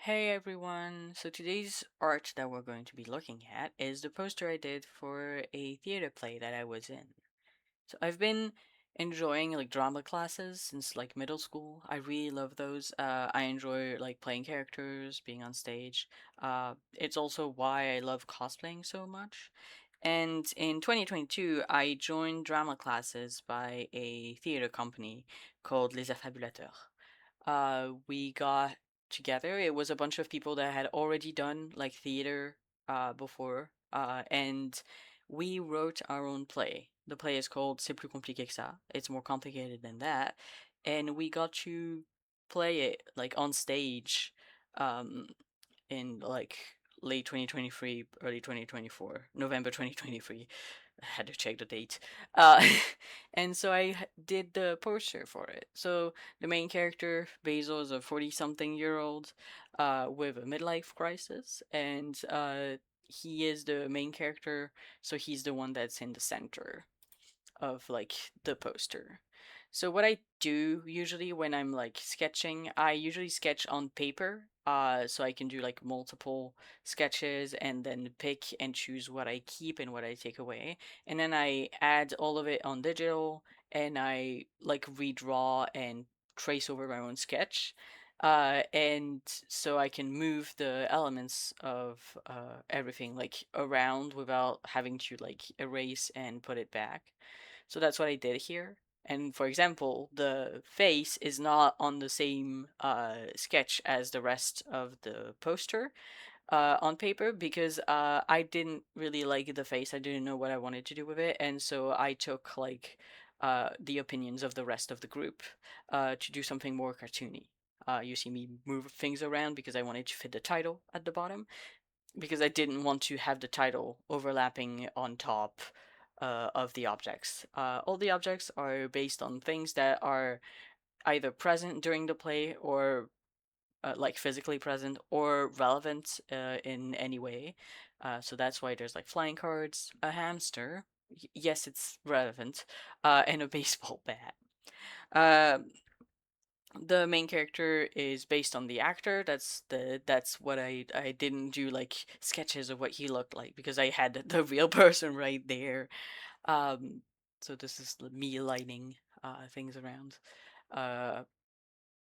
Hey everyone! So today's art that we're going to be looking at is the poster I did for a theater play that I was in. So I've been enjoying like drama classes since like middle school. I really love those. I enjoy like playing characters, being on stage. It's also why I love cosplaying so much. And in 2022, I joined drama classes by a theater company called Les Affabulateurs. We got together. It was a bunch of people that had already done like theater before, and we wrote our own play. The play is called C'est plus compliqué que ça. It's more complicated than that, and we got to play it like on stage, um, in like late 2023, early 2024, November 2023. I had to check the date. Uh, and so did the poster for it. So the main character, Basil, is a 40-something-year-old with a midlife crisis, and he is the main character, so he's the one that's in the center of like the poster. So what I do usually when I'm like sketching, I usually sketch on paper. So I can do like multiple sketches and then pick and choose what I keep and what I take away. And then I add all of it on digital and I like redraw and trace over my own sketch. And so I can move the elements of everything like around without having to like erase and put it back. So that's what I did here. And for example, the face is not on the same sketch as the rest of the poster on paper because I didn't really like the face. I didn't know what I wanted to do with it. And so I took like the opinions of the rest of the group to do something more cartoony. You see me move things around because I wanted to fit the title at the bottom because I didn't want to have the title overlapping on top of the objects. All the objects are based on things that are either present during the play or like physically present or relevant in any way. So that's why there's like flying cards, a hamster. Yes, it's relevant, and a baseball bat. Uh, the main character is based on the actor. That's what I didn't do like sketches of what he looked like because I had the real person right there. Um, so this is me lighting things around. Uh,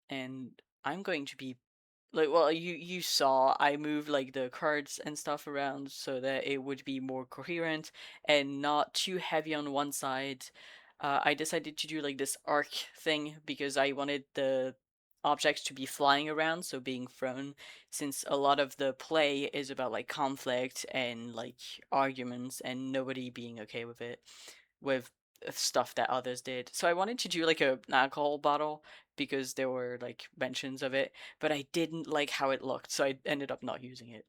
and I'm going to be like, well, you saw I moved like the cards and stuff around so that it would be more coherent and not too heavy on one side. I decided to do like this arc thing because I wanted the objects to be flying around, so being thrown, since a lot of the play is about like conflict and like arguments and nobody being okay with it, with stuff that others did. So I wanted to do like an alcohol bottle because there were like mentions of it, but I didn't like how it looked, so I ended up not using it.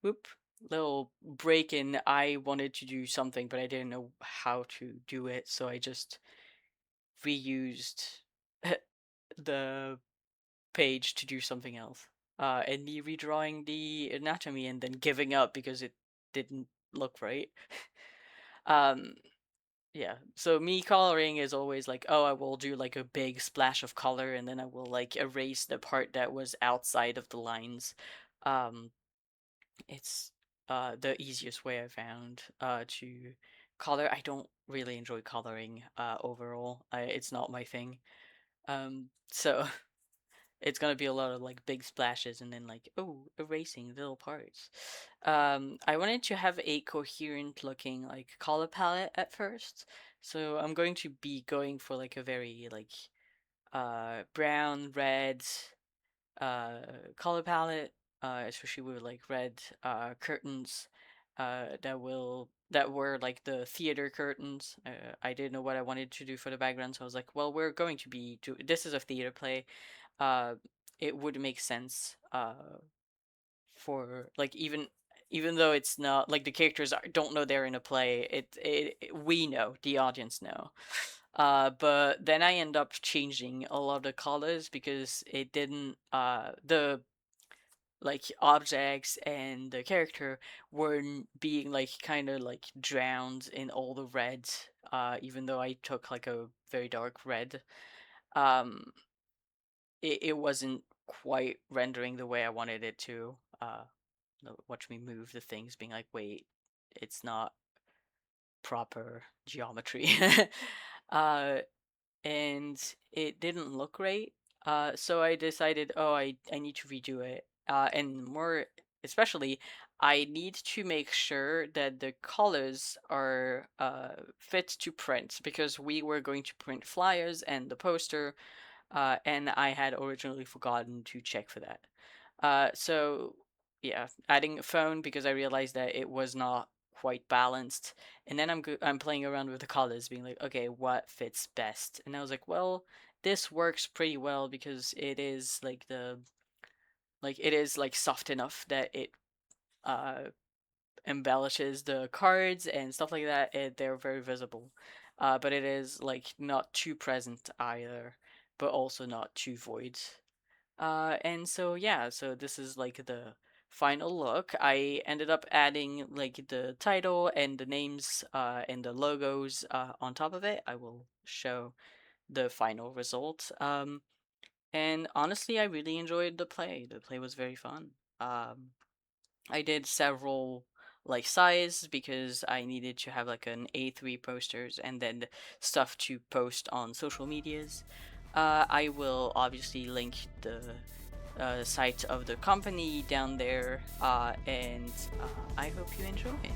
Whoop. Little break in. I wanted to do something, but I didn't know how to do it, so I just reused the page to do something else. And me redrawing the anatomy and then giving up because it didn't look right. um, Yeah, so me coloring is always like, oh, I will do like a big splash of color and then I will like erase the part that was outside of the lines. Um, it's the easiest way I found to color. I don't really enjoy coloring overall. It's not my thing. So it's gonna be a lot of like big splashes and then like, oh, erasing little parts. I wanted to have a coherent looking like color palette at first, so I'm going to be going for like a very like brown, red uh color palette, especially with like red curtains that were like the theater curtains. I didn't know what I wanted to do for the background, so I was like, well, we're going to be this is a theater play. uh it would make sense for like even though it's not like the characters don't know they're in a play, we know, the audience know. But then I end up changing a lot of the colors because it didn't the like objects and the character were being like kind of like drowned in all the red, even though I took like a very dark red. um it wasn't quite rendering the way I wanted it to. Watch me move the things, being like, wait, it's not proper geometry. uh, and it didn't look great. So I decided, oh, I need to redo it. And more especially, I need to make sure that the colors are fit to print because we were going to print flyers and the poster, and I had originally forgotten to check for that. So yeah, adding a phone because I realized that it was not quite balanced, and then I'm playing around with the colors, being like, okay, what fits best? And I was like, well, this works pretty well because it is it is like soft enough that it uh embellishes the cards and stuff like that. They're very visible, but it is like not too present either, but also not too void. And so yeah, so this is like the final look. I ended up adding like the title and the names and the logos on top of it. I will show the final result. And honestly, I really enjoyed the play. The play was very fun. I did several like size because I needed to have like an A3 posters and then stuff to post on social medias. I will obviously link the site of the company down there, and I hope you enjoy it.